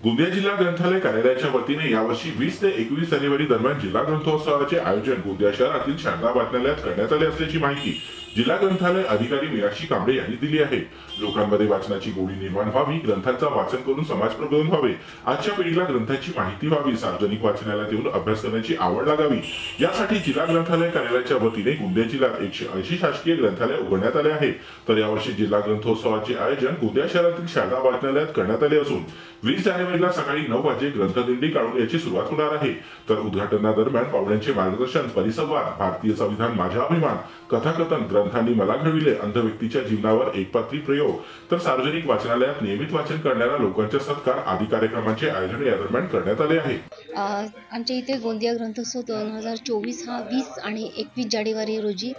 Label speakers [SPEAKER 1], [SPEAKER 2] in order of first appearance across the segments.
[SPEAKER 1] गोंदिया जिल्हा ग्रंथालय कार्यालयाच्या वतीने यावर्षी 20 ते 21 जानेवारी दरम्यान जिल्हा ग्रंथोत्सवाचे आयोजन गोंदिया शहरातील शारदा वाचनालयात करण्यात आले असल्याची माहिती जिल्हा ग्रंथालय अधिकारी मीनाक्षी कांबळे यांनी दिली आहे। लोकांमध्ये वाचनाची गोडी निर्माण व्हावी, ग्रंथांचा वाचन करून समाज प्रबोधन व्हावे, आजच्या पिढीला ग्रंथांची माहिती व्हावी, सार्वजनिक वाचनालयात येऊन अभ्यास करण्याची आवड लागावी, यासाठी जिल्हा ग्रंथालय कार्यालयाच्या वतीने गोंदिया जिल्ह्यात 180 शासकीय ग्रंथालय उघडण्यात आले आहे। तर यावर्षी जिल्हा ग्रंथोत्सवाचे आयोजन गोंदिया शहरातील शारदा वाचनालयात करण्यात आले असून 20 जानेवारीला सकाळी 9 वाजे ग्रंथदिंडी काढून याची सुरुवात होणार आहे। तर उद्घाटनादरम्यान पाहुण्यांचे मार्गदर्शन, परिसंवाद, भारतीय संविधान माझा अभिमान, कथाकथन, ग्रंथांनी मला घडविले, अंध व्यक्तीच्या जीवनावर एकपात्री प्रयोग, तर सार्वजनिक वाचनालयात नियमित वाचन करणाऱ्या लोकांचे सत्कार आदी कार्यक्रमांचे आयोजन या दरम्यान करण्यात आले आहे।
[SPEAKER 2] आमच्या इथे गोंदिया ग्रंथोत्सव 2024 हा 20 आणि 21 जानेवारी रोजी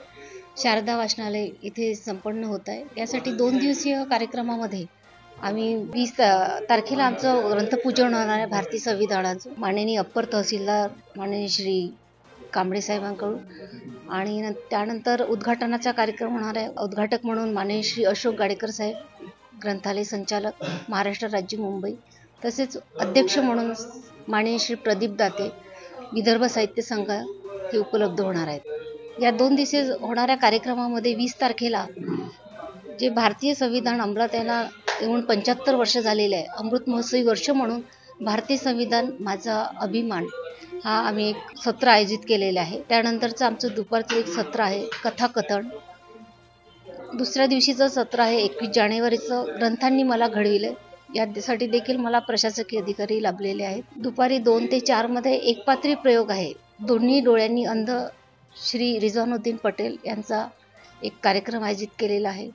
[SPEAKER 2] शारदा वाचनालय इथे संपन्न होत आहे। यासाठी 2 दिवसीय कार्यक्रमामध्ये आम्ही 20 तारखेला आमचं ग्रंथपूजन होणार आहे भारतीय संविधानाचं, माननीय अप्पर तहसीलदार माननीय श्री कांबळे साहेबांकडून, आणि त्यानंतर उद्घाटनाचा कार्यक्रम होणार आहे। उद्घाटक म्हणून माननीय श्री अशोक गाडेकर साहेब, ग्रंथालय संचालक महाराष्ट्र राज्य मुंबई, तसेच अध्यक्ष म्हणून माननीय श्री प्रदीप दाते, विदर्भ साहित्य संघ हे उपलब्ध होणार आहेत। या 2 दिवशी होणाऱ्या कार्यक्रमामध्ये 20 तारखेला जे भारतीय संविधान अंमलात येऊन 75 वर्ष झालेले आहे, अमृत महोत्सवी वर्ष म्हणून भारतीय संविधान माझा अभिमान हा आम्ही एक सत्र आयोजित केलेलं आहे। त्यानंतरचं आमचं दुपारचं एक सत्र आहे कथाकथन। दुसऱ्या दिवशीचं सत्र आहे 21 जानेवारीचं ग्रंथांनी मला घडविले, यासाठी देखील मला प्रशासकीय अधिकारी लाभलेले आहेत। दुपारी 2 ते 4 मध्ये एकपात्री प्रयोग आहे, दोन्ही डोळ्यांनी अंध श्री रिझवानुद्दीन पटेल यांचा एक कार्यक्रम आयोजित केलेला आहे।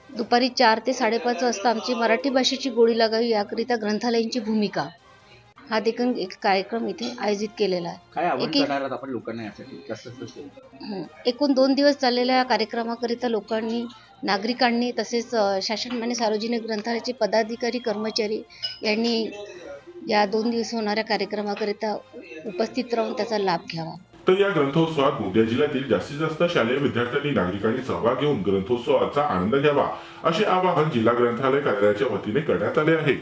[SPEAKER 2] दुपारी 4 ते 5:30 वाजता आमची मराठी भाषेची गोडी लागावी याकरिता ग्रंथालयांची भूमिका हा देखील एक कार्यक्रम इथे आयोजित केलेला आहे। एकूण 2 दिवस चाललेल्या कार्यक्रमाकरिता लोकांनी, नागरिकांनी, तसेच शासनमान्य सार्वजनिक ग्रंथालयाचे पदाधिकारी, कर्मचारी यांनी या 2 दिवस होणाऱ्या कार्यक्रमाकरिता उपस्थित राहून त्याचा लाभ घ्यावा।
[SPEAKER 1] तर या ग्रंथोत्सवात गोंदिया जिल्ह्यातील जास्तीत जास्त शालेय विद्यार्थ्यांनी, नागरिकांनी सहभाग घेऊन ग्रंथोत्सवाचा आनंद घ्यावा असे आवाहन जिल्हा ग्रंथालय कार्यालयाच्या वतीने करण्यात आले आहे।